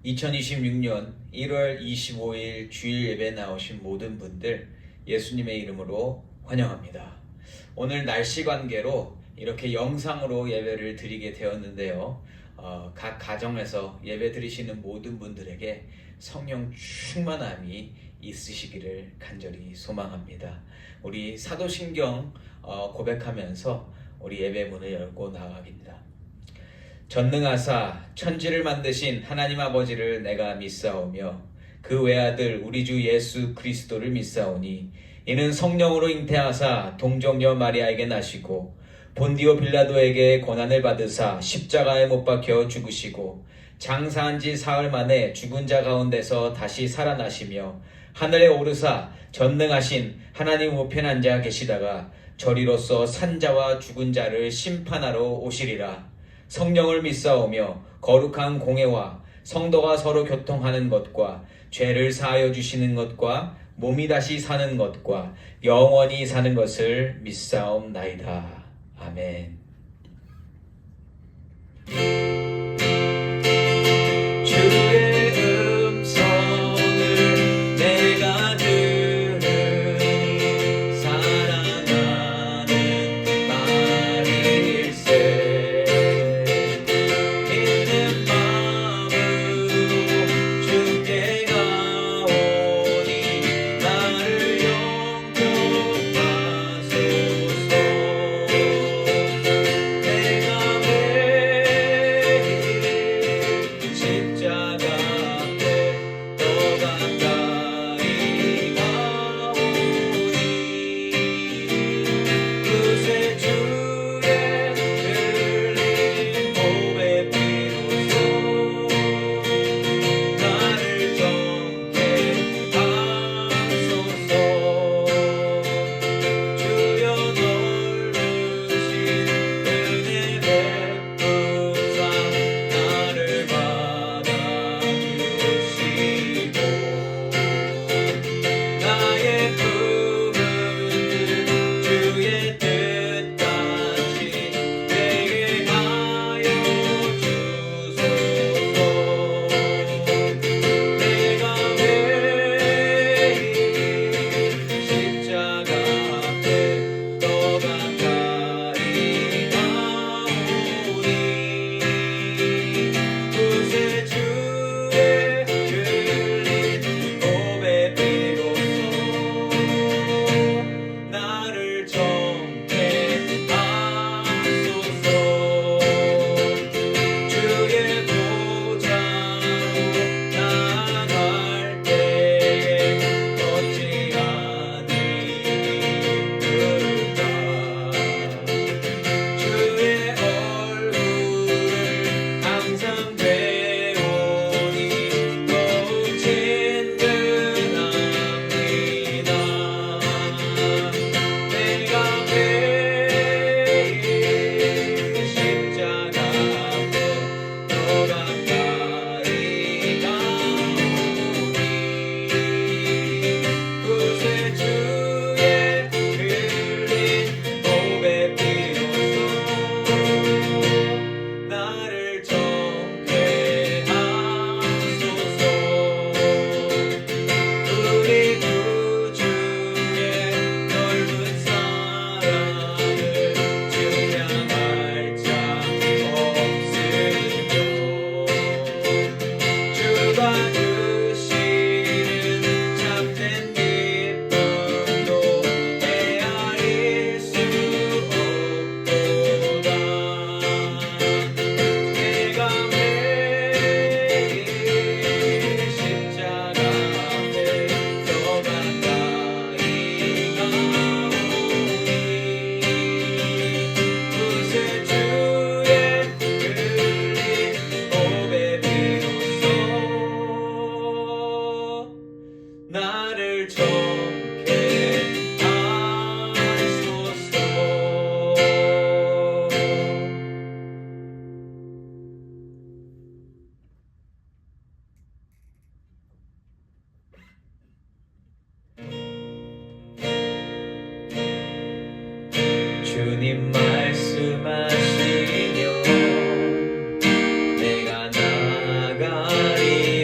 2026년 1월 25일 주일 예배 나오신 모든 분들 예수님의 이름으로 환영합니다. 오늘 날씨 관계로 이렇게 영상으로 예배를 드리게 되었는데요. 각 가정에서 예배 드리시는 모든 분들에게 성령 충만함이 있으시기를 간절히 소망합니다. 우리 사도신경 고백하면서 우리 예배 문을 열고 나아갑니다. 전능하사 천지를 만드신 하나님 아버지를 내가 믿사오며 그 외아들 우리 주 예수 그리스도를 믿사오니 이는 성령으로 잉태하사 동정녀 마리아에게 나시고 본디오 빌라도에게 고난을 받으사 십자가에 못 박혀 죽으시고 장사한 지 사흘 만에 죽은 자 가운데서 다시 살아나시며 하늘에 오르사 전능하신 하나님 우편에 앉아 계시다가 저리로서 산 자와 죽은 자를 심판하러 오시리라. 성령을 믿사오며 거룩한 공회와 성도가 서로 교통하는 것과 죄를 사하여 주시는 것과 몸이 다시 사는 것과 영원히 사는 것을 믿사옵나이다. 아멘. 주의 음성을 내가 들으니 사랑하는 말일세. 있는 마음으로 주께 가오니 나를 영접하소서. 내가 매일 십자가 앞에 더 가까이 가오니 그새 주의 흘린 몸의 피로써 나를 정케 하소서. 주여 넓으신 은혜 베푸사 나를 받아주시고 나의 품은 주의 뜻같이 되게 하여 주소서. 내가 매일 십자가 앞에 더 가까이 가오니 그새 주의 흘린 몸의 피로써 나를 정케 하소서. 주의 보좌로 나아갈 때에 어찌하니 이끌까. 주의 얼굴을 항상 배우니 더욱 친근합니다. 내가 매일 십자가 앞에 더 가까이 가오니 그새 주의 흘린 몸의 피로써 나를 정케 하소서. 우리 구주의 넓은 사랑을 증명할 자 없으며 주가 주시는 참된 기쁨도 헤아릴 수 없도다. 내가 매일 십자가 앞에 더 가까이 가오니 그새 주의 흘린 몸의 피로써 나를 정케 하소서. 주님 말씀하시며 내가 나아가리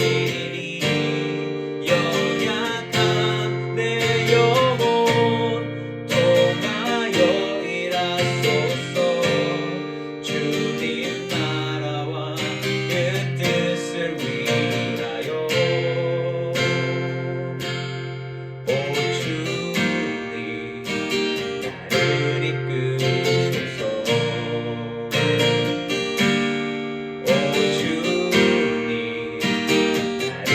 주님이니 연약한 내 영혼 통하여 일하소서. 주님 나라와 그 뜻을 위하여 오 주님 나를 이끄소서. 오 주님 나를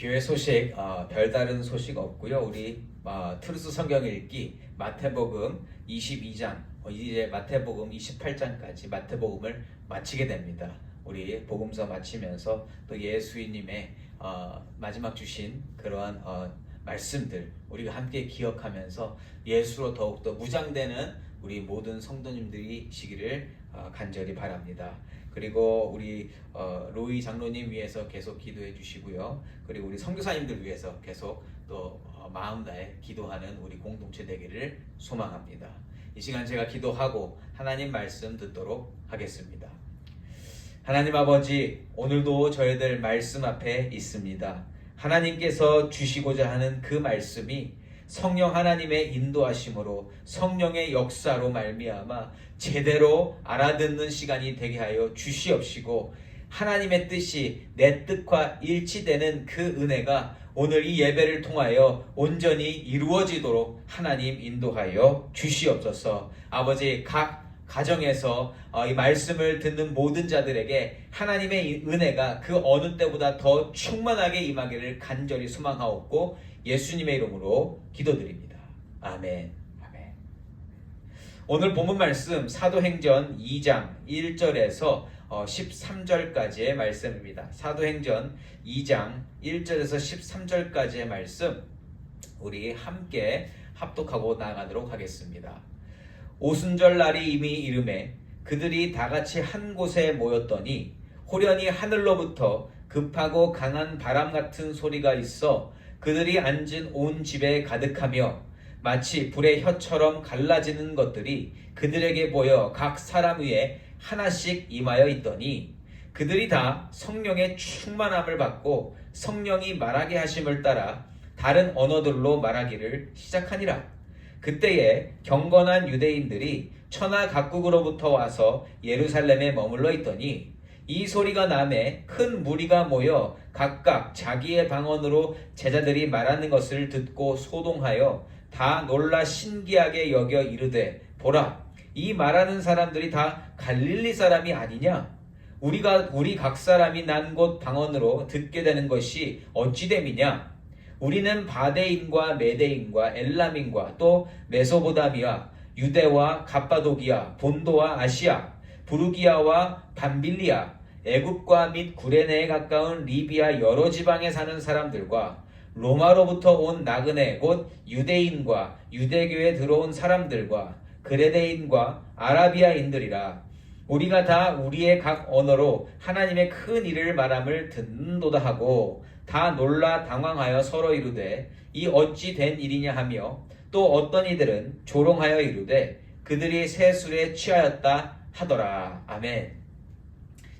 교회 소식 별다른 소식 없고요. 우리 트루스 성경 읽기 마태복음 22장 이제 마태복음 28장까지 마태복음을 마치게 됩니다. 우리 복음서 마치면서 또 예수님의 마지막 주신 그러한 말씀들 우리가 함께 기억하면서 예수로 더욱더 무장되는 우리 모든 성도님들이시기를 간절히 바랍니다. 그리고 우리 로이 장로님 위해서 계속 기도해 주시고요. 그리고 우리 선교사님들 위해서 계속 또 마음 다해 기도하는 우리 공동체 되기를 소망합니다. 이 시간 제가 기도하고 하나님 말씀 듣도록 하겠습니다. 하나님 아버지, 오늘도 저희들 말씀 앞에 있습니다. 하나님께서 주시고자 하는 그 말씀이 성령 하나님의 인도하심으로 성령의 역사로 말미암아 제대로 알아듣는 시간이 되게 하여 주시옵시고, 하나님의 뜻이 내 뜻과 일치되는 그 은혜가 오늘 이 예배를 통하여 온전히 이루어지도록 하나님 인도하여 주시옵소서. 아버지, 각 가정에서 이 말씀을 듣는 모든 자들에게 하나님의 은혜가 그 어느 때보다 더 충만하게 임하기를 간절히 소망하옵고 예수님의 이름으로 기도드립니다. 아멘. 아멘. 오늘 본문 말씀 사도행전 2장 1절에서 13절까지의 말씀입니다. 사도행전 2장 1절에서 13절까지의 말씀 우리 함께 합독하고 나아가도록 하겠습니다. 오순절 날이 이미 이르매 그들이 다같이 한 곳에 모였더니 호련히 하늘로부터 급하고 강한 바람 같은 소리가 있어 그들이 앉은 온 집에 가득하며 마치 불의 혀처럼 갈라지는 것들이 그들에게 보여 각 사람 위에 하나씩 임하여 있더니 그들이 다 성령의 충만함을 받고 성령이 말하게 하심을 따라 다른 언어들로 말하기를 시작하니라. 그때에 경건한 유대인들이 천하 각국으로부터 와서 예루살렘에 머물러 있더니 이 소리가 나매 큰 무리가 모여 각각 자기의 방언으로 제자들이 말하는 것을 듣고 소동하여 다 놀라 신기하게 여겨 이르되, 보라, 이 말하는 사람들이 다 갈릴리 사람이 아니냐? 우리 각 사람이 난 곳 방언으로 듣게 되는 것이 어찌 됨이냐? 우리는 바데인과 메데인과 엘람인과 또 메소보다미아, 유대와 갑바도기아, 본도와 아시아, 부르기아와 밤빌리아, 애굽과 및 구레네에 가까운 리비아 여러 지방에 사는 사람들과 로마로부터 온 나그네 곧 유대인과 유대교에 들어온 사람들과 그레데인과 아라비아인들이라. 우리가 다 우리의 각 언어로 하나님의 큰 일을 말함을 듣는도다 하고 다 놀라 당황하여 서로 이르되 이 어찌 된 일이냐 하며 또 어떤 이들은 조롱하여 이르되 그들이 새 술에 취하였다 하더라. 아멘.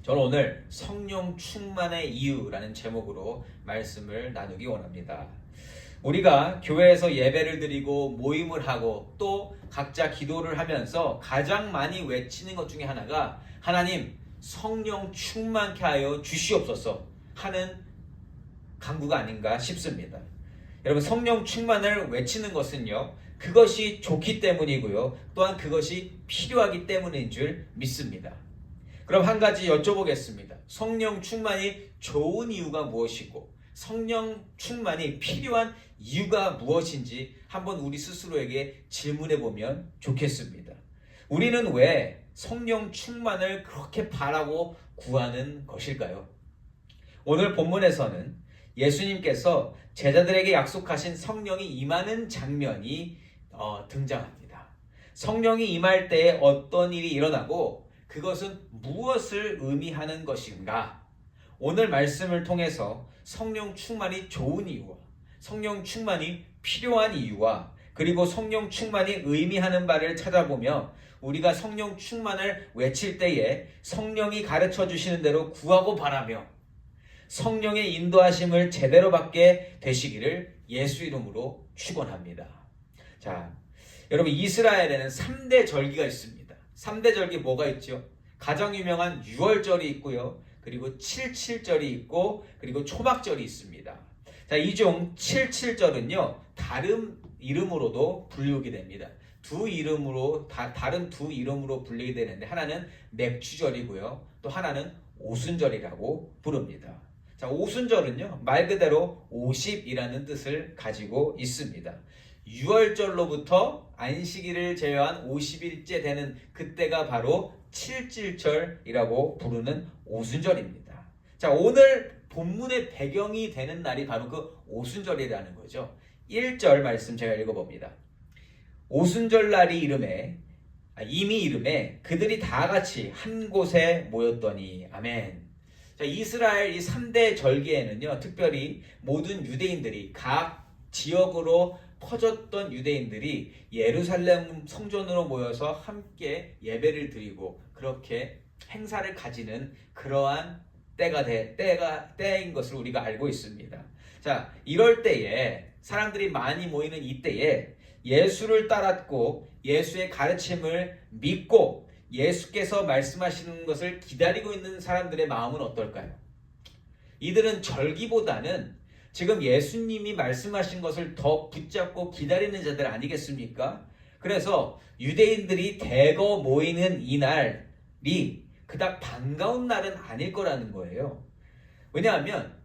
저는 오늘 성령 충만의 이유라는 제목으로 말씀을 나누기 원합니다. 우리가 교회에서 예배를 드리고 모임을 하고 또 각자 기도를 하면서 가장 많이 외치는 것 중에 하나가 하나님 성령 충만케 하여 주시옵소서 하는 간구가 아닌가 싶습니다. 여러분, 성령 충만을 외치는 것은요, 그것이 좋기 때문이고요, 또한 그것이 필요하기 때문인 줄 믿습니다. 그럼 한 가지 여쭤보겠습니다. 성령 충만이 좋은 이유가 무엇이고 성령 충만이 필요한 이유가 무엇인지 한번 우리 스스로에게 질문해 보면 좋겠습니다. 우리는 왜 성령 충만을 그렇게 바라고 구하는 것일까요? 오늘 본문에서는 예수님께서 제자들에게 약속하신 성령이 임하는 장면이 등장합니다. 성령이 임할 때에 어떤 일이 일어나고 그것은 무엇을 의미하는 것인가? 오늘 말씀을 통해서 성령 충만이 좋은 이유와 성령 충만이 필요한 이유와 그리고 성령 충만이 의미하는 바를 찾아보며 우리가 성령 충만을 외칠 때에 성령이 가르쳐 주시는 대로 구하고 바라며 성령의 인도하심을 제대로 받게 되시기를 예수 이름으로 축원합니다. 자, 여러분, 이스라엘에는 3대 절기가 있습니다. 3대 절기 뭐가 있죠? 가장 유명한 유월절이 있고요. 그리고 77절이 있고 그리고 초막절이 있습니다. 자, 이 중 77절은요. 다른 이름으로도 불리게 됩니다. 다른 두 이름으로 불리게 되는데 하나는 맥주절이고요. 또 하나는 오순절이라고 부릅니다. 자, 오순절은요, 말 그대로 50이라는 뜻을 가지고 있습니다. 유월절로부터 안식일을 제외한 50일째 되는 그때가 바로 칠칠절이라고 부르는 오순절입니다. 자, 오늘 본문의 배경이 되는 날이 바로 그 오순절이라는 거죠. 1절 말씀 제가 읽어봅니다. 오순절 날이 이미 이름에 그들이 다 같이 한 곳에 모였더니. 아멘. 자, 이스라엘 이 3대 절기에는요, 특별히 모든 유대인들이 각 지역으로 퍼졌던 유대인들이 예루살렘 성전으로 모여서 함께 예배를 드리고 그렇게 행사를 가지는 그러한 때인 것을 우리가 알고 있습니다. 자, 이럴 때에 사람들이 많이 모이는 이때에 예수를 따랐고 예수의 가르침을 믿고 예수께서 말씀하시는 것을 기다리고 있는 사람들의 마음은 어떨까요? 이들은 절기보다는 지금 예수님이 말씀하신 것을 더 붙잡고 기다리는 자들 아니겠습니까? 그래서 유대인들이 대거 모이는 이 날이 그닥 반가운 날은 아닐 거라는 거예요. 왜냐하면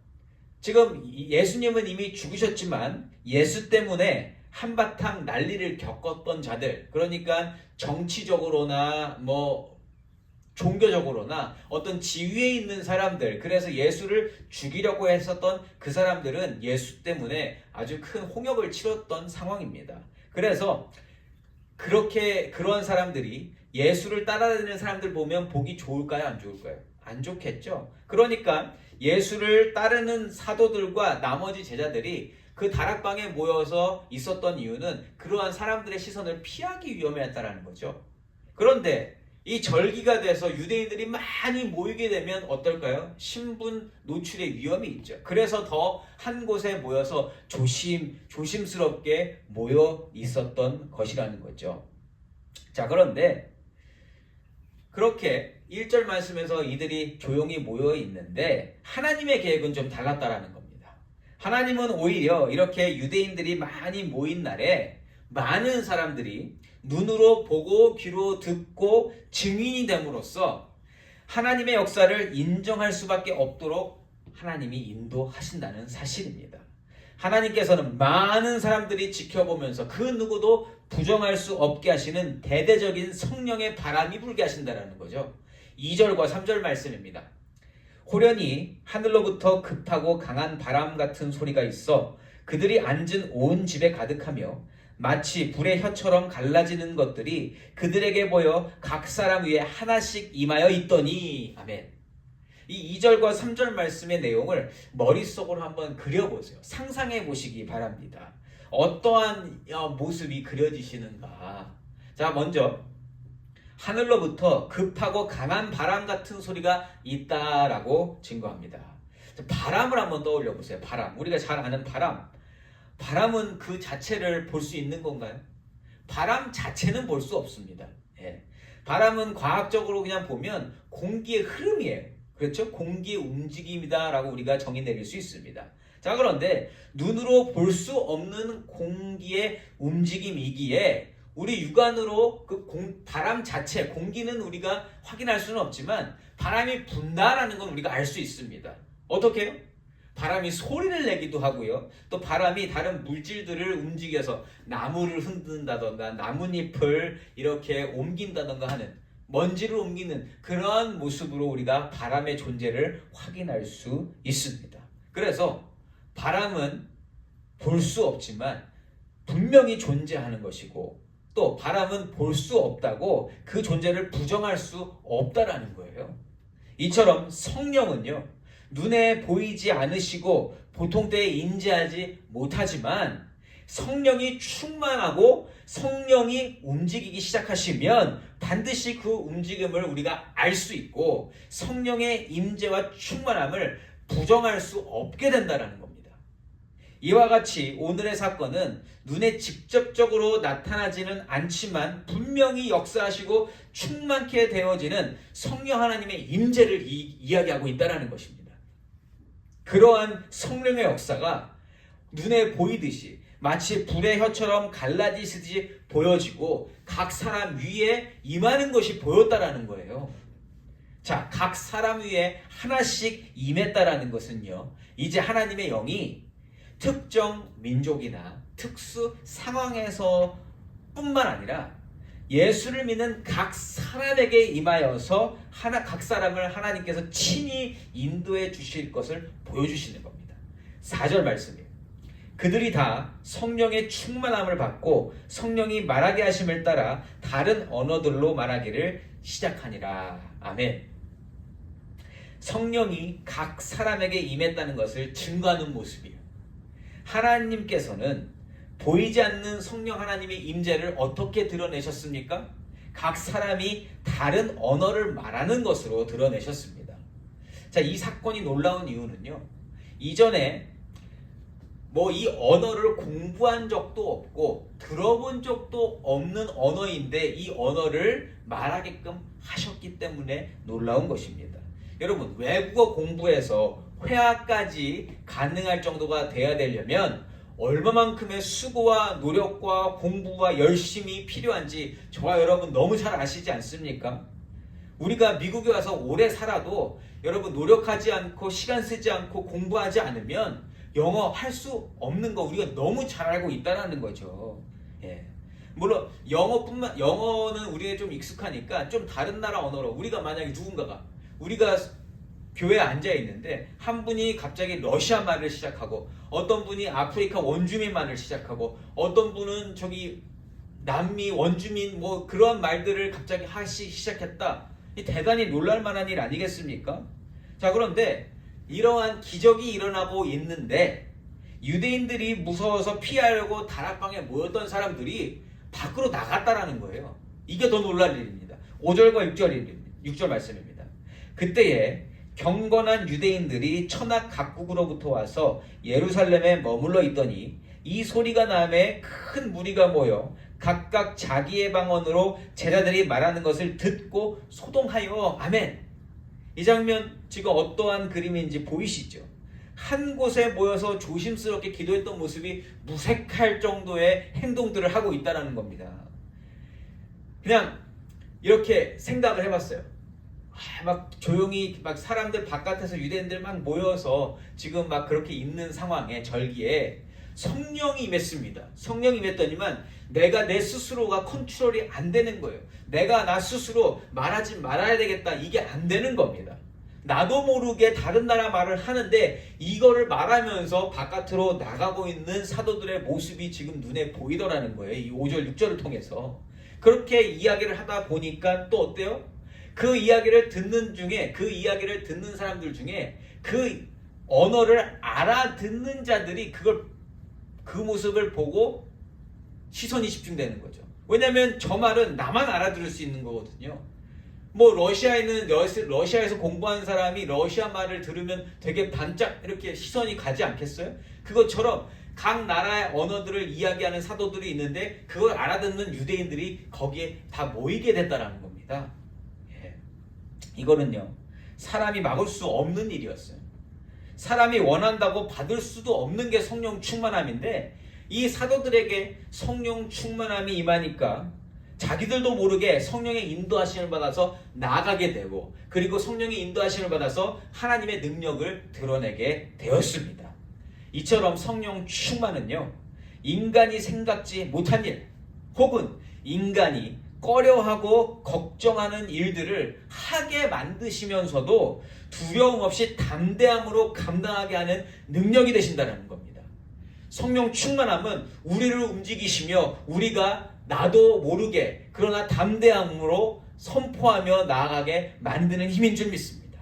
지금 예수님은 이미 죽으셨지만 예수 때문에 한바탕 난리를 겪었던 자들, 그러니까 정치적으로나 종교적으로나 어떤 지위에 있는 사람들, 그래서 예수를 죽이려고 했었던 그 사람들은 예수 때문에 아주 큰 홍역을 치렀던 상황입니다. 그래서 그런 사람들이 예수를 따라다니는 사람들 보면 보기 좋을까요? 안 좋을까요? 안 좋겠죠. 그러니까 예수를 따르는 사도들과 나머지 제자들이 그 다락방에 모여서 있었던 이유는 그러한 사람들의 시선을 피하기 위함이었다는 거죠. 그런데 이 절기가 돼서 유대인들이 많이 모이게 되면 어떨까요? 신분 노출의 위험이 있죠. 그래서 더 한 곳에 모여서 조심스럽게 모여 있었던 것이라는 거죠. 자, 그런데 그렇게 1절 말씀에서 이들이 조용히 모여 있는데 하나님의 계획은 좀 달랐다라는 겁니다. 하나님은 오히려 이렇게 유대인들이 많이 모인 날에 많은 사람들이 눈으로 보고 귀로 듣고 증인이 됨으로써 하나님의 역사를 인정할 수밖에 없도록 하나님이 인도하신다는 사실입니다. 하나님께서는 많은 사람들이 지켜보면서 그 누구도 부정할 수 없게 하시는 대대적인 성령의 바람이 불게 하신다는 거죠. 2절과 3절 말씀입니다. 호련히 하늘로부터 급하고 강한 바람 같은 소리가 있어 그들이 앉은 온 집에 가득하며 마치 불의 혀처럼 갈라지는 것들이 그들에게 보여 각 사람 위에 하나씩 임하여 있더니. 아멘. 이 2절과 3절 말씀의 내용을 머릿속으로 한번 그려보세요. 상상해 보시기 바랍니다. 어떠한 모습이 그려지시는가. 자, 먼저 하늘로부터 급하고 강한 바람 같은 소리가 있다라고 증거합니다. 바람을 한번 떠올려 보세요. 바람. 우리가 잘 아는 바람. 바람은 그 자체를 볼 수 있는 건가요? 바람 자체는 볼 수 없습니다. 예. 바람은 과학적으로 그냥 보면 공기의 흐름이에요. 그렇죠? 공기의 움직임이다라고 우리가 정의 내릴 수 있습니다. 자, 그런데 눈으로 볼 수 없는 공기의 움직임이기에 우리 육안으로 바람 자체, 공기는 우리가 확인할 수는 없지만 바람이 분다라는 건 우리가 알 수 있습니다. 어떻게 해요? 바람이 소리를 내기도 하고요. 또 바람이 다른 물질들을 움직여서 나무를 흔든다던가 나뭇잎을 이렇게 옮긴다던가 하는, 먼지를 옮기는 그러한 모습으로 우리가 바람의 존재를 확인할 수 있습니다. 그래서 바람은 볼 수 없지만 분명히 존재하는 것이고, 또 바람은 볼 수 없다고 그 존재를 부정할 수 없다라는 거예요. 이처럼 성령은요, 눈에 보이지 않으시고 보통 때에 인지하지 못하지만 성령이 충만하고 성령이 움직이기 시작하시면 반드시 그 움직임을 우리가 알 수 있고 성령의 임재와 충만함을 부정할 수 없게 된다는 겁니다. 이와 같이 오늘의 사건은 눈에 직접적으로 나타나지는 않지만 분명히 역사하시고 충만케 되어지는 성령 하나님의 임재를 이야기하고 있다는 것입니다. 그러한 성령의 역사가 눈에 보이듯이 마치 불의 혀처럼 갈라지듯이 보여지고 각 사람 위에 임하는 것이 보였다라는 거예요. 자, 각 사람 위에 하나씩 임했다라는 것은요, 이제 하나님의 영이 특정 민족이나 특수 상황에서 뿐만 아니라 예수를 믿는 각 사람에게 임하여서 각 사람을 하나님께서 친히 인도해 주실 것을 보여주시는 겁니다. 4절 말씀이에요. 그들이 다 성령의 충만함을 받고 성령이 말하게 하심을 따라 다른 언어들로 말하기를 시작하니라. 아멘. 성령이 각 사람에게 임했다는 것을 증거하는 모습이에요. 하나님께서는 보이지 않는 성령 하나님의 임재를 어떻게 드러내셨습니까? 각 사람이 다른 언어를 말하는 것으로 드러내셨습니다. 자, 이 사건이 놀라운 이유는요, 이전에 이 언어를 공부한 적도 없고 들어본 적도 없는 언어인데 이 언어를 말하게끔 하셨기 때문에 놀라운 것입니다. 여러분, 외국어 공부해서 회화까지 가능할 정도가 돼야 되려면 얼마만큼의 수고와 노력과 공부와 열심이 필요한지 저와 여러분 너무 잘 아시지 않습니까? 우리가 미국에 와서 오래 살아도 여러분 노력하지 않고 시간 쓰지 않고 공부하지 않으면 영어 할 수 없는 거 우리가 너무 잘 알고 있다는 거죠. 예. 물론 영어는 우리가 좀 익숙하니까 좀 다른 나라 언어로 우리가 만약에 우리가 교회에 앉아 있는데 한 분이 갑자기 러시아 말을 시작하고 어떤 분이 아프리카 원주민 말을 시작하고 어떤 분은 저기 남미 원주민 그러한 말들을 갑자기 하기 시작했다. 대단히 놀랄 만한 일 아니겠습니까? 자, 그런데 이러한 기적이 일어나고 있는데 유대인들이 무서워서 피하려고 다락방에 모였던 사람들이 밖으로 나갔다라는 거예요. 이게 더 놀랄 일입니다. 5절과 6절 말씀입니다. 그때에 경건한 유대인들이 천하 각국으로부터 와서 예루살렘에 머물러 있더니 이 소리가 나매 큰 무리가 모여 각각 자기의 방언으로 제자들이 말하는 것을 듣고 소동하여. 아멘. 이 장면 지금 어떠한 그림인지 보이시죠? 한 곳에 모여서 조심스럽게 기도했던 모습이 무색할 정도의 행동들을 하고 있다는 겁니다. 그냥 이렇게 생각을 해봤어요. 막 조용히 막 사람들 바깥에서 유대인들 막 모여서 지금 막 그렇게 있는 상황에 절기에 성령이 임했습니다. 성령이 임했더니만 내가 내 스스로가 컨트롤이 안 되는 거예요. 내가 나 스스로 말하지 말아야 되겠다, 이게 안 되는 겁니다. 나도 모르게 다른 나라 말을 하는데 이거를 말하면서 바깥으로 나가고 있는 사도들의 모습이 지금 눈에 보이더라는 거예요. 이 5절 6절을 통해서. 그렇게 이야기를 하다 보니까 또 어때요? 그 이야기를 듣는 사람들 중에 그 언어를 알아듣는 자들이 그 모습을 보고 시선이 집중되는 거죠. 왜냐하면 저 말은 나만 알아들을 수 있는 거거든요. 러시아에서 공부한 사람이 러시아 말을 들으면 되게 반짝 이렇게 시선이 가지 않겠어요? 그것처럼 각 나라의 언어들을 이야기하는 사도들이 있는데 그걸 알아듣는 유대인들이 거기에 다 모이게 됐다는 겁니다. 예. 이거는요, 사람이 막을 수 없는 일이었어요. 사람이 원한다고 받을 수도 없는 게 성령 충만함인데 이 사도들에게 성령 충만함이 임하니까 자기들도 모르게 성령의 인도하심을 받아서 나아가게 되고, 그리고 성령의 인도하심을 받아서 하나님의 능력을 드러내게 되었습니다. 이처럼 성령 충만은요, 인간이 생각지 못한 일 혹은 인간이 꺼려하고 걱정하는 일들을 하게 만드시면서도 두려움 없이 담대함으로 감당하게 하는 능력이 되신다는 겁니다. 성령 충만함은 우리를 움직이시며 우리가 나도 모르게 그러나 담대함으로 선포하며 나아가게 만드는 힘인 줄 믿습니다.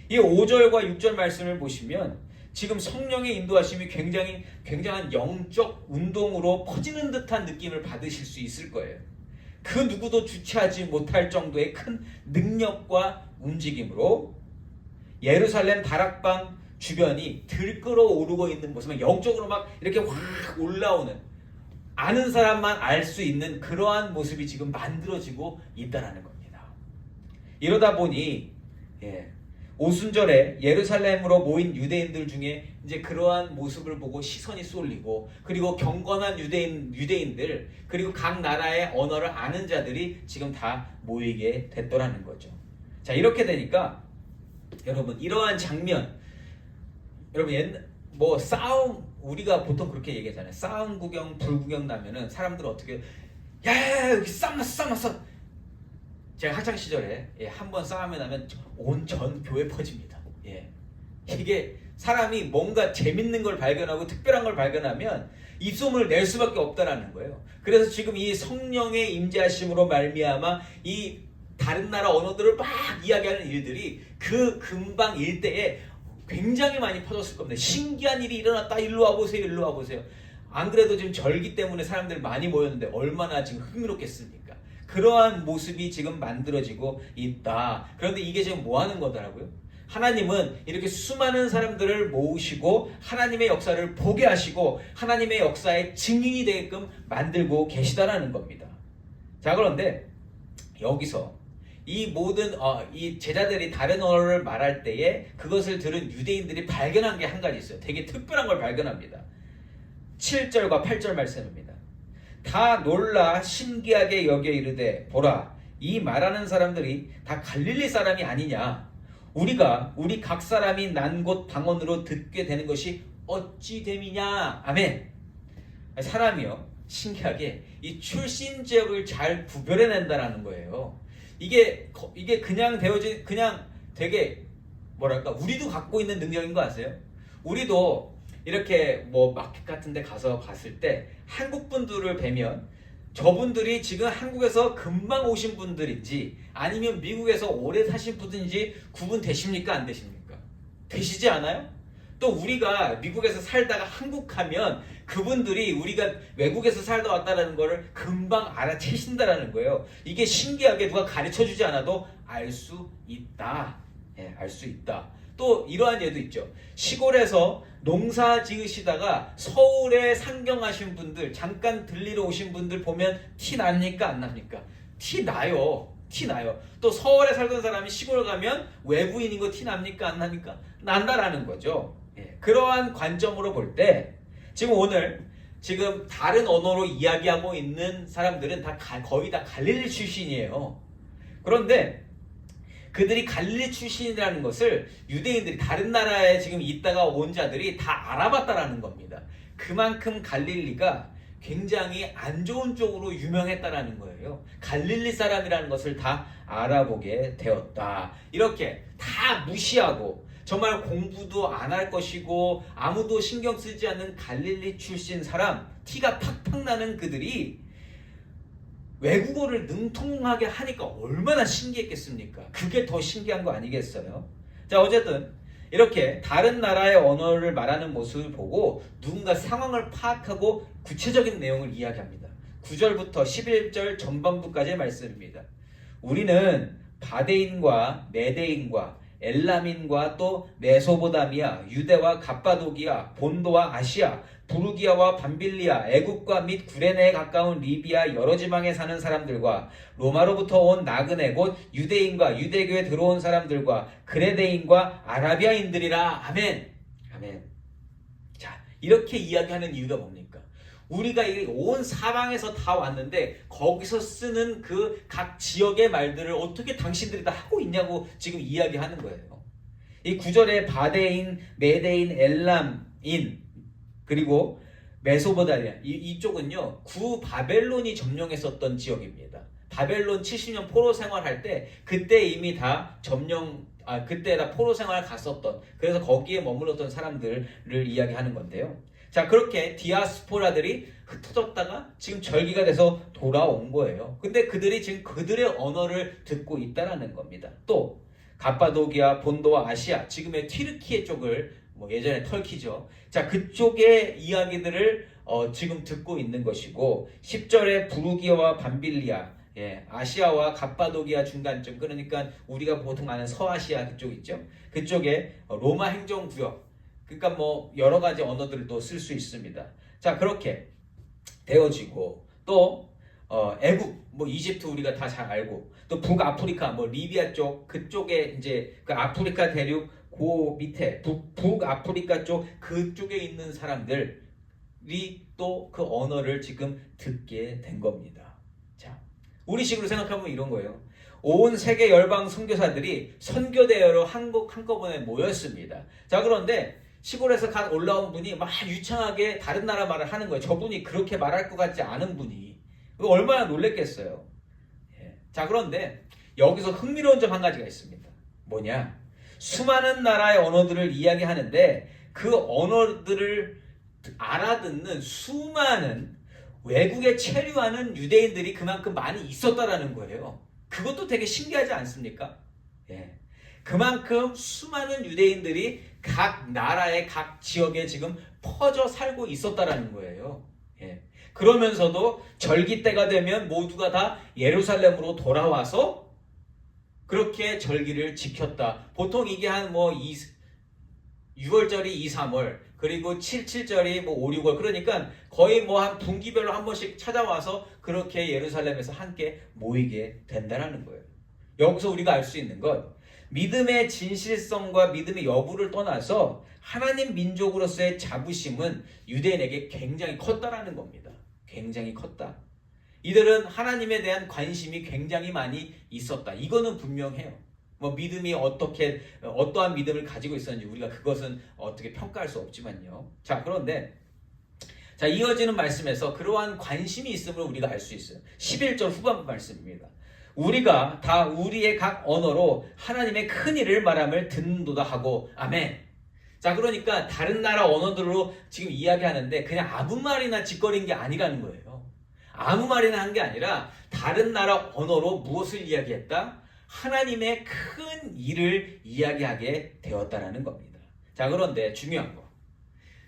이 5절과 6절 말씀을 보시면 지금 성령의 인도하심이 굉장한 영적 운동으로 퍼지는 듯한 느낌을 받으실 수 있을 거예요. 그 누구도 주체하지 못할 정도의 큰 능력과 움직임으로 예루살렘 다락방 주변이 들끓어 오르고 있는 모습은 영적으로 막 이렇게 확 올라오는, 아는 사람만 알 수 있는 그러한 모습이 지금 만들어지고 있다는 겁니다. 이러다 보니 오순절에 예루살렘으로 모인 유대인들 중에 이제 그러한 모습을 보고 시선이 쏠리고, 그리고 경건한 유대인들, 그리고 각 나라의 언어를 아는 자들이 지금 다 모이게 됐더라는 거죠. 자, 이렇게 되니까 여러분 이러한 장면, 여러분 뭐 싸움, 우리가 보통 그렇게 얘기하잖아요. 싸움 구경, 불구경 나면은 사람들 어떻게, 야 여기 싸움 났어. 제가 학창 시절에 한번 싸움이 나면 온 전 교회 퍼집니다. 이게 사람이 뭔가 재밌는 걸 발견하고 특별한 걸 발견하면 입소문을 낼 수밖에 없다라는 거예요. 그래서 지금 이 성령의 임재하심으로 말미암아 이 다른 나라 언어들을 막 이야기하는 일들이 그 근방 일대에 굉장히 많이 퍼졌을 겁니다. 신기한 일이 일어났다. 일로 와보세요. 일로 와보세요. 안 그래도 지금 절기 때문에 사람들이 많이 모였는데 얼마나 지금 흥미롭겠습니까? 그러한 모습이 지금 만들어지고 있다. 그런데 이게 지금 뭐 하는 거더라고요? 하나님은 이렇게 수많은 사람들을 모으시고 하나님의 역사를 보게 하시고 하나님의 역사의 증인이 되게끔 만들고 계시다라는 겁니다. 자, 그런데 여기서 이 모든 이 제자들이 다른 언어를 말할 때에 그것을 들은 유대인들이 발견한 게 한 가지 있어요. 되게 특별한 걸 발견합니다. 7절과 8절 말씀입니다. 다 놀라 신기하게 여겨 이르되 보라, 이 말하는 사람들이 다 갈릴리 사람이 아니냐. 우리가 우리 각 사람이 난 곳 방언으로 듣게 되는 것이 어찌 됨이냐. 아멘. 사람이요, 신기하게 이 출신 지역을 잘 구별해낸다라는 거예요. 이게 그냥 되어진, 그냥 되게 뭐랄까, 우리도 갖고 있는 능력인 거 아세요? 우리도 이렇게 뭐 마켓 같은 데 가서 봤을 때 한국 분들을 뵈면 저분들이 지금 한국에서 금방 오신 분들인지 아니면 미국에서 오래 사신 분인지 구분되십니까? 안 되십니까? 되시지 않아요? 또 우리가 미국에서 살다가 한국 가면 그분들이 우리가 외국에서 살다 왔다는 거를 금방 알아채신다라는 거예요. 이게 신기하게 누가 가르쳐주지 않아도 알 수 있다. 알 수 있다. 또 이러한 예도 있죠. 시골에서 농사 지으시다가 서울에 상경하신 분들, 잠깐 들리러 오신 분들 보면 티 납니까? 안 납니까? 티 나요. 티 나요. 또 서울에 살던 사람이 시골 가면 외부인인 거 티 납니까? 안 납니까? 난다라는 거죠. 그러한 관점으로 볼 때 지금 오늘 지금 다른 언어로 이야기하고 있는 사람들은 다 거의 다 갈릴리 출신이에요. 그런데 그들이 갈릴리 출신이라는 것을 유대인들이 다른 나라에 지금 있다가 온 자들이 다 알아봤다라는 겁니다. 그만큼 갈릴리가 굉장히 안 좋은 쪽으로 유명했다라는 거예요. 갈릴리 사람이라는 것을 다 알아보게 되었다. 이렇게 다 무시하고 정말 공부도 안 할 것이고 아무도 신경 쓰지 않는 갈릴리 출신 사람, 티가 팍팍 나는 그들이 외국어를 능통하게 하니까 얼마나 신기했겠습니까? 그게 더 신기한 거 아니겠어요? 자, 어쨌든 이렇게 다른 나라의 언어를 말하는 모습을 보고 누군가 상황을 파악하고 구체적인 내용을 이야기합니다. 9절부터 11절 전반부까지의 말씀입니다. 우리는 바데인과 메데인과 엘람인과 또 메소보다미아, 유대와 갑바도기아, 본도와 아시아, 부르기아와 밤빌리아, 애국과 및 구레네에 가까운 리비아 여러 지방에 사는 사람들과 로마로부터 온 나그네 곧 유대인과 유대교에 들어온 사람들과 그레데인과 아라비아인들이라. 아멘. 아멘. 자, 이렇게 이야기하는 이유가 뭡니까? 우리가 온 사방에서 다 왔는데 거기서 쓰는 그 각 지역의 말들을 어떻게 당신들이 다 하고 있냐고 지금 이야기하는 거예요. 이 9절에 바데인, 메데인, 엘람인 그리고 메소보다미아 이쪽은요 구바벨론이 점령했었던 지역입니다. 바벨론 70년 포로 생활할 때 그때 이미 다 그때 다 포로 생활 갔었던, 그래서 거기에 머물렀던 사람들을 이야기하는 건데요. 자, 그렇게 디아스포라들이 흩어졌다가 지금 절기가 돼서 돌아온 거예요. 근데 그들이 지금 그들의 언어를 듣고 있다라는 겁니다. 또 갑바도기아, 본도와 아시아, 지금의 튀르키예 쪽을 예전에 털키죠. 자, 그쪽의 이야기들을 지금 듣고 있는 것이고 10절에 부르기아와 밤빌리아, 아시아와 갑바도기아 중간쯤, 그러니까 우리가 보통 아는 서아시아 그쪽 있죠. 그쪽에 로마 행정구역, 그러니까 여러 가지 언어들을 또 쓸 수 있습니다. 자, 그렇게 되어지고 또 애국, 이집트 우리가 다 잘 알고 또 북아프리카, 리비아 쪽 그쪽에 이제 그 아프리카 대륙 그 밑에 북아프리카 쪽 그쪽에 있는 사람들이 또 그 언어를 지금 듣게 된 겁니다. 자, 우리식으로 생각하면 이런 거예요. 온 세계 열방 선교사들이 선교대회로 한꺼번에 모였습니다. 자, 그런데 시골에서 갓 올라온 분이 막 유창하게 다른 나라 말을 하는 거예요. 저분이 그렇게 말할 것 같지 않은 분이. 얼마나 놀랬겠어요. 예. 자, 그런데 여기서 흥미로운 점 한 가지가 있습니다. 뭐냐? 수많은 나라의 언어들을 이야기하는데 그 언어들을 알아듣는 수많은 외국에 체류하는 유대인들이 그만큼 많이 있었다라는 거예요. 그것도 되게 신기하지 않습니까? 예. 그만큼 수많은 유대인들이 각 나라의 각 지역에 지금 퍼져 살고 있었다라는 거예요. 예. 그러면서도 절기 때가 되면 모두가 다 예루살렘으로 돌아와서 그렇게 절기를 지켰다. 보통 이게 한 6월절이 2, 3월, 그리고 7절이 5, 6월. 그러니까 거의 한 분기별로 한 번씩 찾아와서 그렇게 예루살렘에서 함께 모이게 된다는 거예요. 여기서 우리가 알 수 있는 것, 믿음의 진실성과 믿음의 여부를 떠나서 하나님 민족으로서의 자부심은 유대인에게 굉장히 컸다라는 겁니다. 굉장히 컸다. 이들은 하나님에 대한 관심이 굉장히 많이 있었다. 이거는 분명해요. 믿음이 어떠한 믿음을 가지고 있었는지 우리가 그것은 어떻게 평가할 수 없지만요. 자, 그런데 이어지는 말씀에서 그러한 관심이 있음을 우리가 알 수 있어요. 11절 후반부 말씀입니다. 우리가 다 우리의 각 언어로 하나님의 큰 일을 말함을 듣는도다 하고 아멘. 자, 그러니까 다른 나라 언어들로 지금 이야기하는데 그냥 아무 말이나 짓거린 게 아니라는 거예요. 아무 말이나 한 게 아니라 다른 나라 언어로 무엇을 이야기했다? 하나님의 큰 일을 이야기하게 되었다라는 겁니다. 자, 그런데 중요한 거,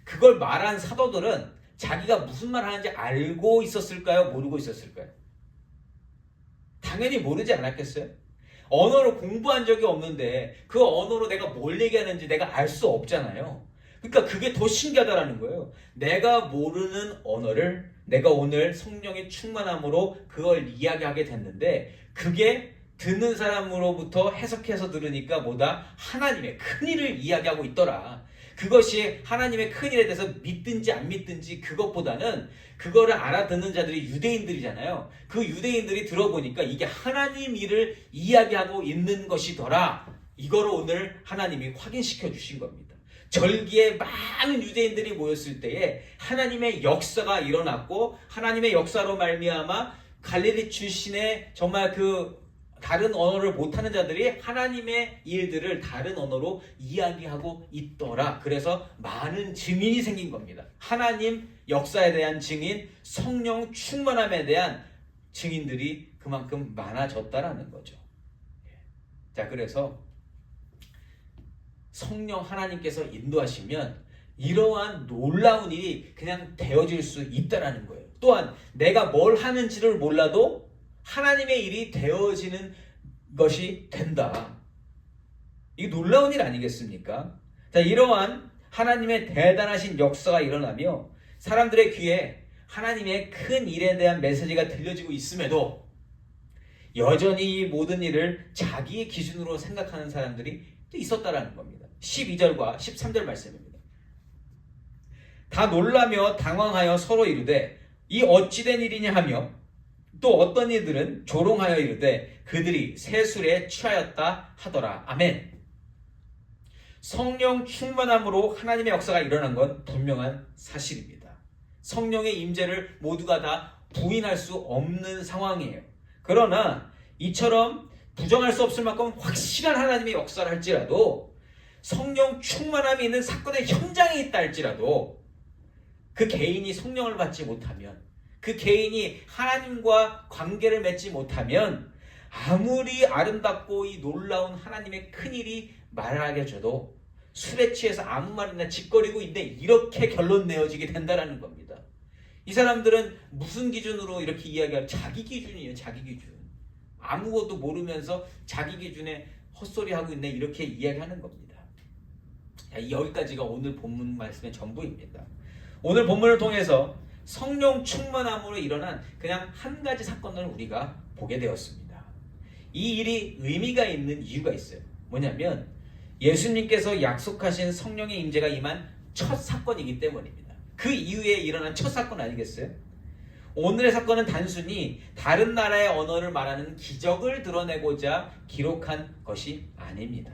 그걸 말한 사도들은 자기가 무슨 말 하는지 알고 있었을까요? 모르고 있었을까요? 당연히 모르지 않았겠어요? 언어를 공부한 적이 없는데 그 언어로 내가 뭘 얘기하는지 내가 알 수 없잖아요. 그러니까 그게 더 신기하다라는 거예요. 내가 모르는 언어를 내가 오늘 성령의 충만함으로 그걸 이야기하게 됐는데 그게 듣는 사람으로부터 해석해서 들으니까 하나님의 큰일을 이야기하고 있더라. 그것이 하나님의 큰일에 대해서 믿든지 안 믿든지 그것보다는 그거를 알아듣는 자들이 유대인들이잖아요. 그 유대인들이 들어보니까 이게 하나님 일을 이야기하고 있는 것이더라. 이거를 오늘 하나님이 확인시켜 주신 겁니다. 절기에 많은 유대인들이 모였을 때에 하나님의 역사가 일어났고 하나님의 역사로 말미암아 갈릴리 출신의 정말 다른 언어를 못하는 자들이 하나님의 일들을 다른 언어로 이야기하고 있더라. 그래서 많은 증인이 생긴 겁니다. 하나님 역사에 대한 증인, 성령 충만함에 대한 증인들이 그만큼 많아졌다라는 거죠. 자, 그래서 성령 하나님께서 인도하시면 이러한 놀라운 일이 그냥 되어질 수 있다라는 거예요. 또한 내가 뭘 하는지를 몰라도 하나님의 일이 되어지는 것이 된다. 이게 놀라운 일 아니겠습니까? 자, 이러한 하나님의 대단하신 역사가 일어나며 사람들의 귀에 하나님의 큰 일에 대한 메시지가 들려지고 있음에도 여전히 이 모든 일을 자기의 기준으로 생각하는 사람들이 또 있었다라는 겁니다. 12절과 13절 말씀입니다. 다 놀라며 당황하여 서로 이르되 이 어찌된 일이냐 하며 또 어떤 이들은 조롱하여 이르되 그들이 세술에 취하였다 하더라. 아멘. 성령 충만함으로 하나님의 역사가 일어난 건 분명한 사실입니다. 성령의 임재를 모두가 다 부인할 수 없는 상황이에요. 그러나 이처럼 부정할 수 없을 만큼 확실한 하나님의 역사를 할지라도 성령 충만함이 있는 사건의 현장에 있다 할지라도 그 개인이 성령을 받지 못하면 그 개인이 하나님과 관계를 맺지 못하면 아무리 아름답고 이 놀라운 하나님의 큰일이 말하게 줘도 술에 취해서 아무 말이나 짓거리고 있는데 이렇게 결론 내어지게 된다는 겁니다. 이 사람들은 무슨 기준으로 이렇게 이야기하는 자기 기준이에요. 자기 기준. 아무것도 모르면서 자기 기준에 헛소리하고 있네 이렇게 이야기하는 겁니다. 여기까지가 오늘 본문 말씀의 전부입니다. 오늘 본문을 통해서 성령 충만함으로 일어난 그냥 한 가지 사건을 우리가 보게 되었습니다. 이 일이 의미가 있는 이유가 있어요. 뭐냐면 예수님께서 약속하신 성령의 임재가 임한 첫 사건이기 때문입니다. 그 이후에 일어난 첫 사건 아니겠어요? 오늘의 사건은 단순히 다른 나라의 언어를 말하는 기적을 드러내고자 기록한 것이 아닙니다.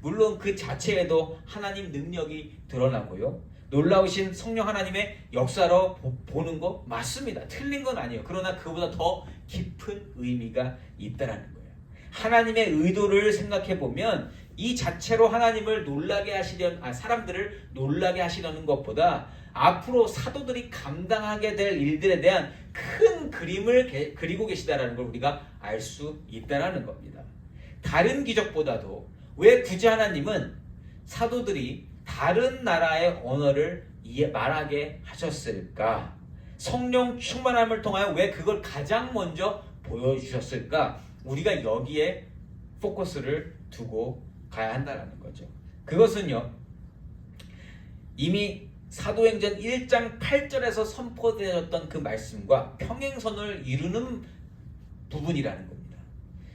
물론 그 자체에도 하나님 능력이 드러나고요. 놀라우신 성령 하나님의 역사로 보는 거 맞습니다. 틀린 건 아니에요. 그러나 그보다 더 깊은 의미가 있다라는 거예요. 하나님의 의도를 생각해 보면 이 자체로 하나님을 놀라게 사람들을 놀라게 하시려는 것보다 앞으로 사도들이 감당하게 될 일들에 대한 큰 그림을 그리고 계시다라는 걸 우리가 알 수 있다라는 겁니다. 다른 기적보다도 왜 굳이 하나님은 사도들이 다른 나라의 언어를 말하게 하셨을까? 성령 충만함을 통하여 왜 그걸 가장 먼저 보여주셨을까? 우리가 여기에 포커스를 두고 가야 한다는 거죠. 그것은요, 이미 사도행전 1장 8절에서 선포되었던 그 말씀과 평행선을 이루는 부분이라는 겁니다.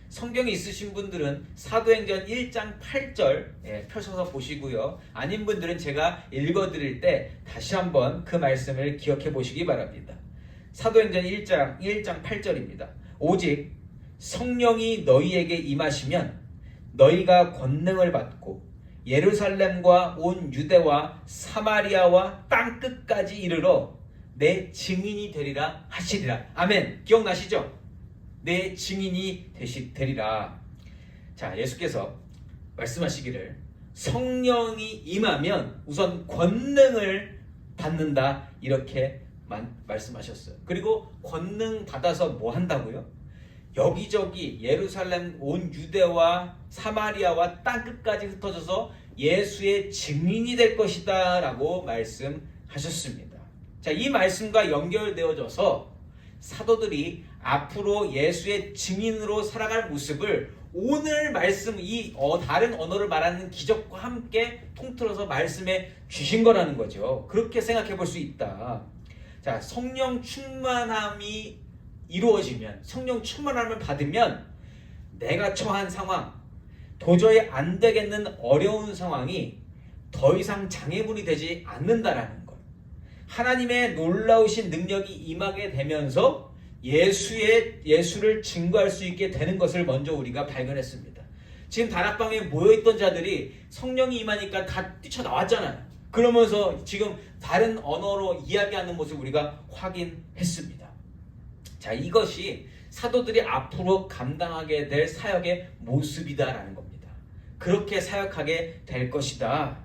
성경이 있으신 분들은 사도행전 1장 8절 펴셔서 보시고요. 아닌 분들은 제가 읽어드릴 때 다시 한번 그 말씀을 기억해 보시기 바랍니다. 사도행전 1장 8절입니다. 오직 성령이 너희에게 임하시면 너희가 권능을 받고 예루살렘과 온 유대와 사마리아와 땅끝까지 이르러 내 증인이 되리라 하시리라. 아멘. 기억나시죠? 내 증인이 되리라. 자, 예수께서 말씀하시기를 성령이 임하면 우선 권능을 받는다 이렇게 말씀하셨어요. 그리고 권능 받아서 뭐 한다고요? 여기저기 예루살렘 온 유대와 사마리아와 땅끝까지 흩어져서 예수의 증인이 될 것이다 라고 말씀하셨습니다. 자, 이 말씀과 연결되어져서 사도들이 앞으로 예수의 증인으로 살아갈 모습을 오늘 말씀 다른 언어를 말하는 기적과 함께 통틀어서 말씀해 주신 거라는 거죠. 그렇게 생각해 볼 수 있다. 자, 성령 충만함이 이루어지면, 성령 충만함을 받으면 내가 처한 상황, 도저히 안 되겠는 어려운 상황이 더 이상 장애물이 되지 않는다라는 것. 하나님의 놀라우신 능력이 임하게 되면서 예수를 증거할 수 있게 되는 것을 먼저 우리가 발견했습니다. 지금 다락방에 모여있던 자들이 성령이 임하니까 다 뛰쳐나왔잖아요. 그러면서 지금 다른 언어로 이야기하는 모습을 우리가 확인했습니다. 자, 이것이 사도들이 앞으로 감당하게 될 사역의 모습이다라는 겁니다. 그렇게 사역하게 될 것이다.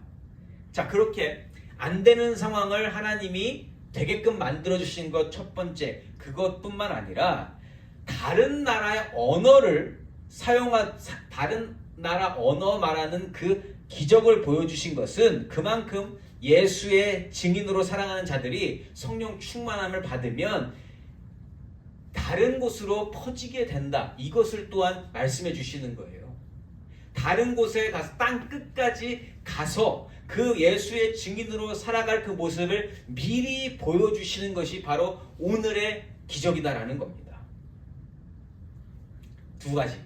자, 그렇게 안 되는 상황을 하나님이 되게끔 만들어주신 것 첫 번째, 그것뿐만 아니라 다른 나라의 언어를 다른 나라 언어 말하는 그 기적을 보여주신 것은 그만큼 예수의 증인으로 살아가는 자들이 성령 충만함을 받으면 다른 곳으로 퍼지게 된다. 이것을 또한 말씀해 주시는 거예요. 다른 곳에 가서 땅 끝까지 가서 그 예수의 증인으로 살아갈 그 모습을 미리 보여주시는 것이 바로 오늘의 기적이다라는 겁니다. 두 가지.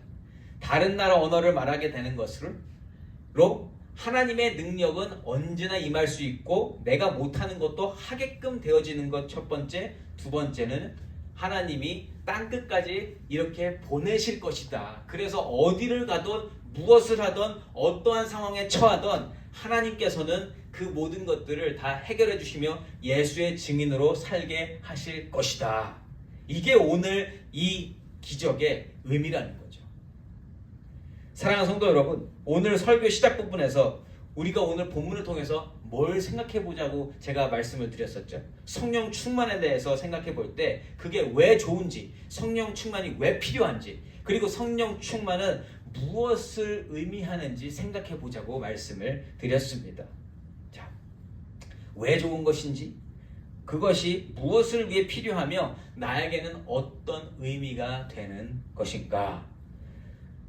다른 나라 언어를 말하게 되는 것으로 하나님의 능력은 언제나 임할 수 있고 내가 못하는 것도 하게끔 되어지는 것 첫 번째. 두 번째는 하나님이 땅끝까지 이렇게 보내실 것이다. 그래서 어디를 가든 무엇을 하든 어떠한 상황에 처하든 하나님께서는 그 모든 것들을 다 해결해 주시며 예수의 증인으로 살게 하실 것이다. 이게 오늘 이 기적의 의미라는 거죠. 사랑하는 성도 여러분, 오늘 설교 시작 부분에서 우리가 오늘 본문을 통해서 뭘 생각해 보자고 제가 말씀을 드렸었죠. 성령 충만에 대해서 생각해 볼 때 그게 왜 좋은지, 성령 충만이 왜 필요한지, 그리고 성령 충만은 무엇을 의미하는지 생각해 보자고 말씀을 드렸습니다. 자, 왜 좋은 것인지, 그것이 무엇을 위해 필요하며 나에게는 어떤 의미가 되는 것인가.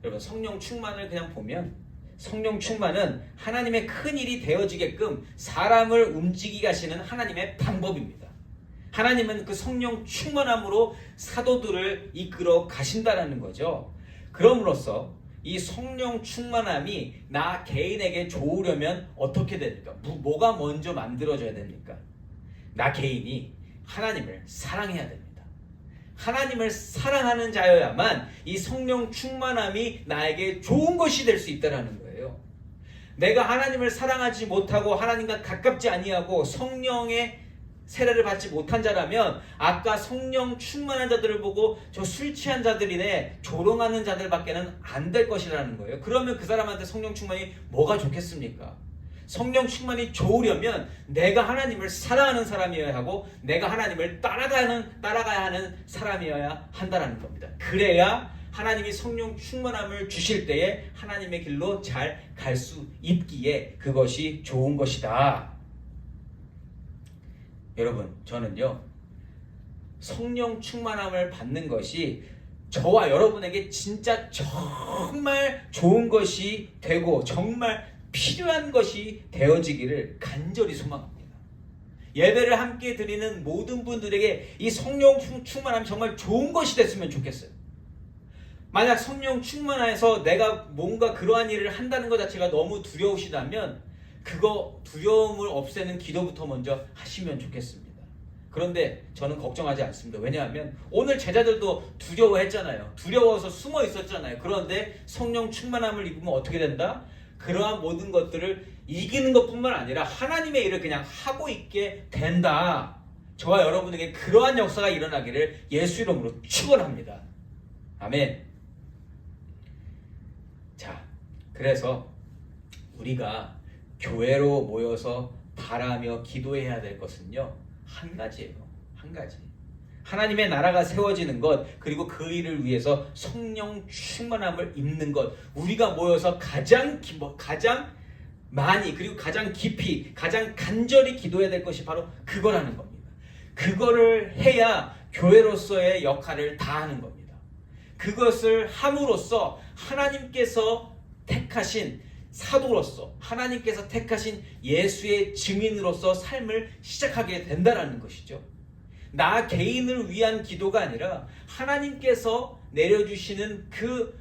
여러분, 성령 충만을 그냥 보면 성령 충만은 하나님의 큰 일이 되어지게끔 사람을 움직이게 하시는 하나님의 방법입니다. 하나님은 그 성령 충만함으로 사도들을 이끌어 가신다는 거죠. 그럼으로써 이 성령 충만함이 나 개인에게 좋으려면 어떻게 됩니까? 뭐가 먼저 만들어져야 됩니까? 나 개인이 하나님을 사랑해야 됩니다. 하나님을 사랑하는 자여야만 이 성령 충만함이 나에게 좋은 것이 될 수 있다는 거예요. 내가 하나님을 사랑하지 못하고 하나님과 가깝지 아니하고 성령의 세례를 받지 못한 자라면 아까 성령 충만한 자들을 보고 저 술 취한 자들이네, 조롱하는 자들밖에는 안 될 것이라는 거예요. 그러면 그 사람한테 성령 충만이 뭐가 좋겠습니까? 성령 충만이 좋으려면 내가 하나님을 사랑하는 사람이어야 하고 내가 하나님을 따라가야 하는 사람이어야 한다는 겁니다. 그래야 하나님이 성령 충만함을 주실 때에 하나님의 길로 잘 갈 수 있기에 그것이 좋은 것이다. 여러분, 저는요, 성령 충만함을 받는 것이 저와 여러분에게 진짜 정말 좋은 것이 되고 정말 필요한 것이 되어지기를 간절히 소망합니다. 예배를 함께 드리는 모든 분들에게 이 성령 충만함이 정말 좋은 것이 됐으면 좋겠어요. 만약 성령 충만해서 내가 뭔가 그러한 일을 한다는 것 자체가 너무 두려우시다면 그거 두려움을 없애는 기도부터 먼저 하시면 좋겠습니다. 그런데 저는 걱정하지 않습니다. 왜냐하면 오늘 제자들도 두려워했잖아요. 두려워서 숨어 있었잖아요. 그런데 성령 충만함을 입으면 어떻게 된다? 그러한 모든 것들을 이기는 것뿐만 아니라 하나님의 일을 그냥 하고 있게 된다. 저와 여러분에게 그러한 역사가 일어나기를 예수 이름으로 축원합니다. 아멘. 자, 그래서 우리가 교회로 모여서 바라며 기도해야 될 것은요, 한 가지예요. 한 가지. 하나님의 나라가 세워지는 것, 그리고 그 일을 위해서 성령 충만함을 입는 것, 우리가 모여서 가장 많이, 그리고 가장 깊이, 가장 간절히 기도해야 될 것이 바로 그거라는 겁니다. 그거를 해야 교회로서의 역할을 다하는 겁니다. 그것을 함으로써 하나님께서 택하신 사도로서, 하나님께서 택하신 예수의 증인으로서 삶을 시작하게 된다는 것이죠. 나 개인을 위한 기도가 아니라 하나님께서 내려주시는 그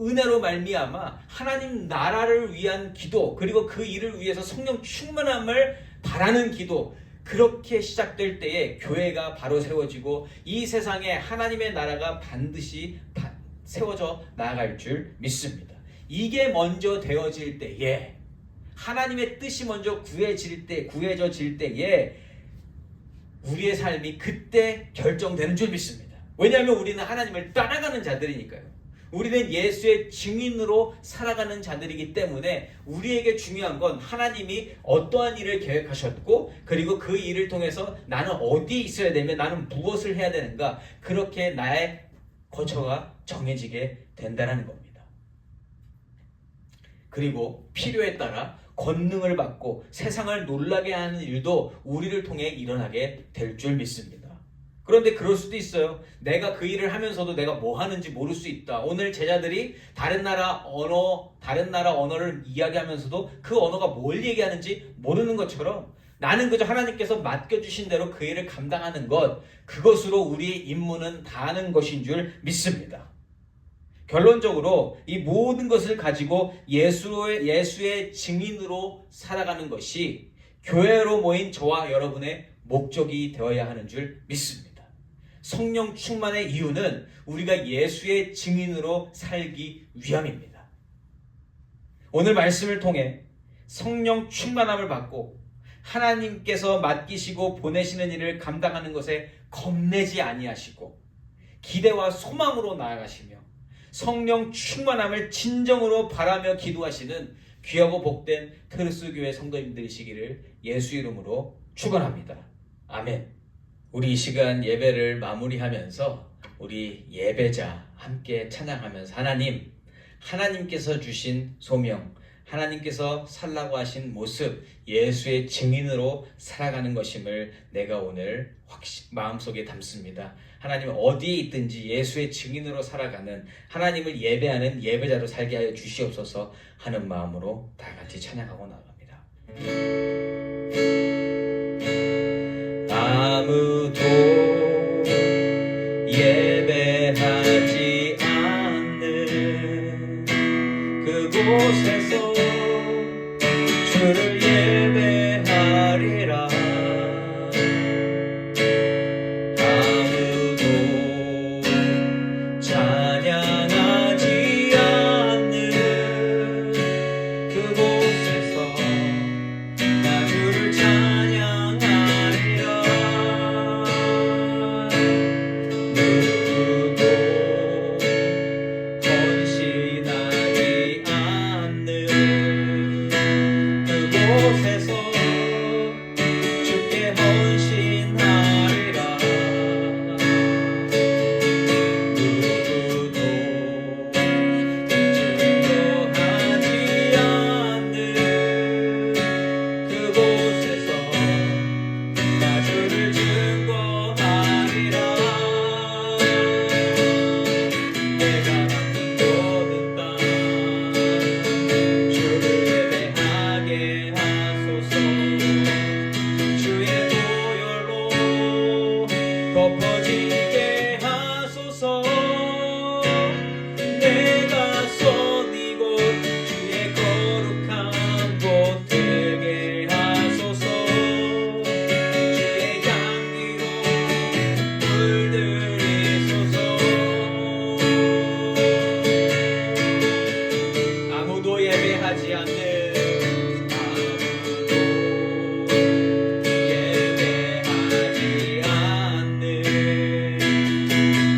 은혜로 말미암아 하나님 나라를 위한 기도, 그리고 그 일을 위해서 성령 충만함을 바라는 기도, 그렇게 시작될 때에 교회가 바로 세워지고 이 세상에 하나님의 나라가 반드시 세워져 나아갈 줄 믿습니다. 이게 먼저 되어질 때에, 하나님의 뜻이 먼저 구해져질 때에 우리의 삶이 그때 결정되는 줄 믿습니다. 왜냐하면 우리는 하나님을 따라가는 자들이니까요. 우리는 예수의 증인으로 살아가는 자들이기 때문에 우리에게 중요한 건 하나님이 어떠한 일을 계획하셨고, 그리고 그 일을 통해서 나는 어디에 있어야 되며 나는 무엇을 해야 되는가, 그렇게 나의 거처가 정해지게 된다는 겁니다. 그리고 필요에 따라 권능을 받고 세상을 놀라게 하는 일도 우리를 통해 일어나게 될 줄 믿습니다. 그런데 그럴 수도 있어요. 내가 그 일을 하면서도 내가 뭐 하는지 모를 수 있다. 오늘 제자들이 다른 나라 언어를 이야기하면서도 그 언어가 뭘 얘기하는지 모르는 것처럼 나는 그저 하나님께서 맡겨주신 대로 그 일을 감당하는 것, 그것으로 우리의 임무는 다하는 것인 줄 믿습니다. 결론적으로 이 모든 것을 가지고 예수의 증인으로 살아가는 것이 교회로 모인 저와 여러분의 목적이 되어야 하는 줄 믿습니다. 성령 충만의 이유는 우리가 예수의 증인으로 살기 위함입니다. 오늘 말씀을 통해 성령 충만함을 받고 하나님께서 맡기시고 보내시는 일을 감당하는 것에 겁내지 아니하시고 기대와 소망으로 나아가시며 성령 충만함을 진정으로 바라며 기도하시는 귀하고 복된 트루스 교회 성도님들이시기를 예수 이름으로 축원합니다. 아멘. 우리 이 시간 예배를 마무리하면서 우리 예배자 함께 찬양하면서 하나님께서 주신 소명, 하나님께서 살라고 하신 모습, 예수의 증인으로 살아가는 것임을 내가 오늘 마음속에 담습니다. 하나님 어디에 있든지 예수의 증인으로 살아가는, 하나님을 예배하는 예배자로 살게 하여 주시옵소서 하는 마음으로 다 같이 찬양하고 나갑니다. 아무도 예배하지 않는 그곳에서 주를 예배하리라. 아무도 그곳에서 주께 헌신하리라. 누구도 증거하지 않는 그곳에서 나 주를 증거하리라. 내가 만든 모든 땅 주를 예배하게 하소서. 주의 보혈로 덮어지게 하소서. 내가 선 이곳 주의 거룩한 곳 되게 하소서. 주의 향기로 물들이소서. 아무도 예배하지 않는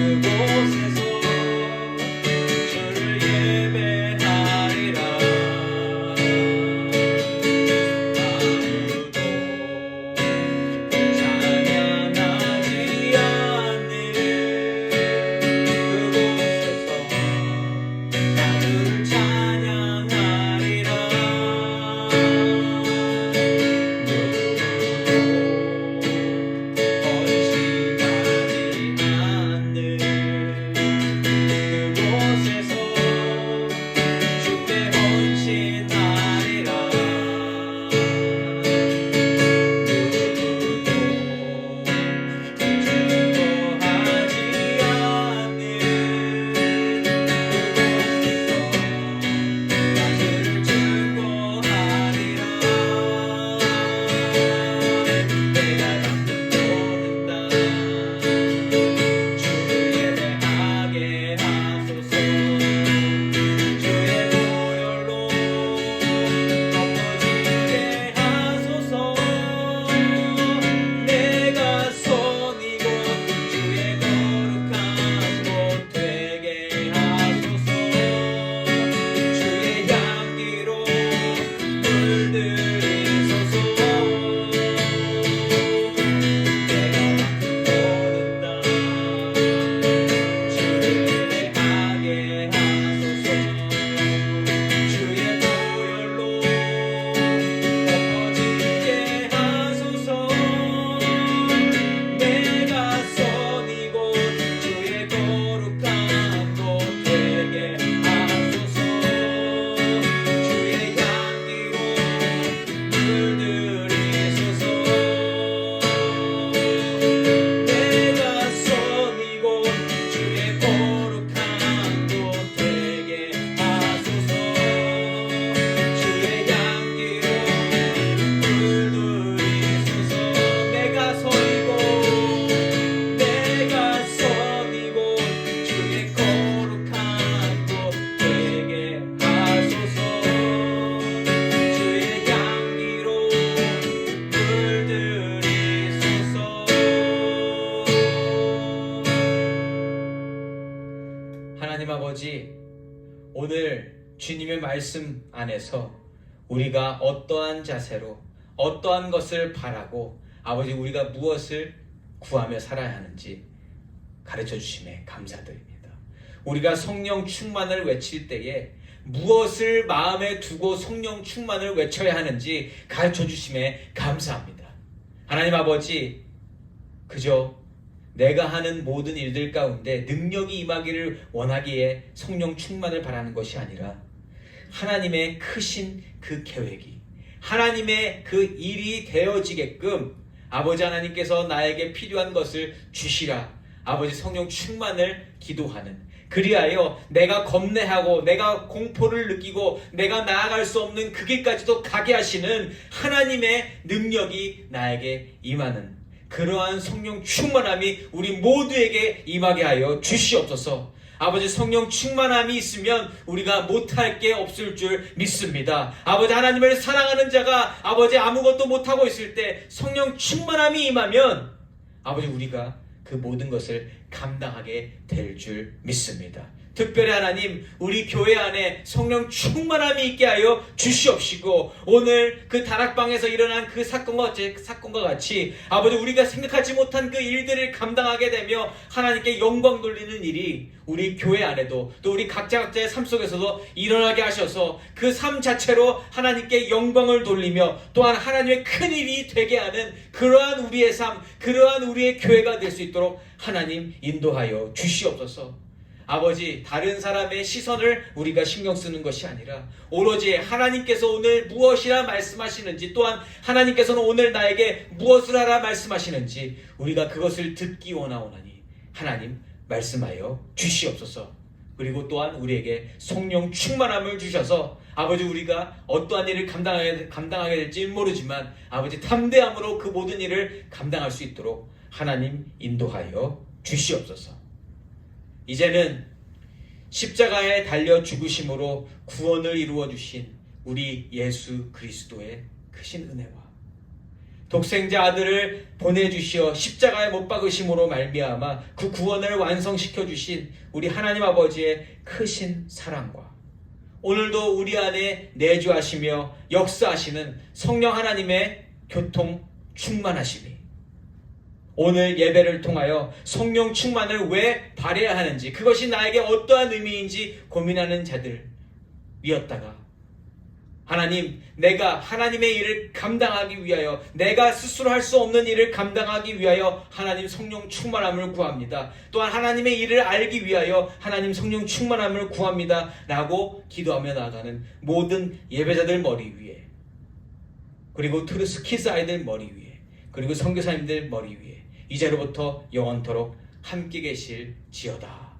그곳에서 주를 예배하리라. 아무도 찬양하지 않는 그곳에서 나 주를 찬양하리라. 하나님 아버지, 오늘 주님의 말씀 안에서 우리가 어떠한 자세로 어떠한 것을 바라고 아버지 우리가 무엇을 구하며 살아야 하는지 가르쳐 주심에 감사드립니다. 우리가 성령 충만을 외칠 때에 무엇을 마음에 두고 성령 충만을 외쳐야 하는지 가르쳐 주심에 감사합니다. 하나님 아버지, 그저 내가 하는 모든 일들 가운데 능력이 임하기를 원하기에 성령 충만을 바라는 것이 아니라 하나님의 크신 그 계획이, 하나님의 그 일이 되어지게끔 아버지 하나님께서 나에게 필요한 것을 주시라. 아버지 성령 충만을 기도하는, 그리하여 내가 겁내하고 내가 공포를 느끼고 내가 나아갈 수 없는 그 길까지도 가게 하시는 하나님의 능력이 나에게 임하는 그러한 성령 충만함이 우리 모두에게 임하게 하여 주시옵소서. 아버지, 성령 충만함이 있으면 우리가 못할 게 없을 줄 믿습니다. 아버지, 하나님을 사랑하는 자가 아버지 아무것도 못하고 있을 때 성령 충만함이 임하면 아버지 우리가 그 모든 것을 감당하게 될 줄 믿습니다. 특별히 하나님, 우리 교회 안에 성령 충만함이 있게 하여 주시옵시고, 오늘 그 다락방에서 일어난 그 사건과 같이 아버지, 우리가 생각하지 못한 그 일들을 감당하게 되며 하나님께 영광 돌리는 일이 우리 교회 안에도 또 우리 각자의 삶 속에서도 일어나게 하셔서 그 삶 자체로 하나님께 영광을 돌리며 또한 하나님의 큰 일이 되게 하는 그러한 우리의 삶, 그러한 우리의 교회가 될 수 있도록 하나님 인도하여 주시옵소서. 아버지, 다른 사람의 시선을 우리가 신경 쓰는 것이 아니라 오로지 하나님께서 오늘 무엇이라 말씀하시는지, 또한 하나님께서는 오늘 나에게 무엇을 하라 말씀하시는지 우리가 그것을 듣기 원하오나니 하나님 말씀하여 주시옵소서. 그리고 또한 우리에게 성령 충만함을 주셔서 아버지, 우리가 어떠한 일을 감당하게 될지 모르지만 아버지, 담대함으로 그 모든 일을 감당할 수 있도록 하나님 인도하여 주시옵소서. 이제는 십자가에 달려 죽으심으로 구원을 이루어 주신 우리 예수 그리스도의 크신 은혜와 독생자 아들을 보내주시어 십자가에 못 박으심으로 말미암아 그 구원을 완성시켜 주신 우리 하나님 아버지의 크신 사랑과 오늘도 우리 안에 내주하시며 역사하시는 성령 하나님의 교통 충만하심이 오늘 예배를 통하여 성령 충만을 왜 바라야 하는지, 그것이 나에게 어떠한 의미인지 고민하는 자들이었다가 하나님, 내가 하나님의 일을 감당하기 위하여, 내가 스스로 할 수 없는 일을 감당하기 위하여 하나님 성령 충만함을 구합니다. 또한 하나님의 일을 알기 위하여 하나님 성령 충만함을 구합니다 라고 기도하며 나아가는 모든 예배자들 머리 위에, 그리고 트루스 키즈 아이들 머리 위에, 그리고 선교사님들 머리 위에 이제로부터 영원토록 함께 계실지어다.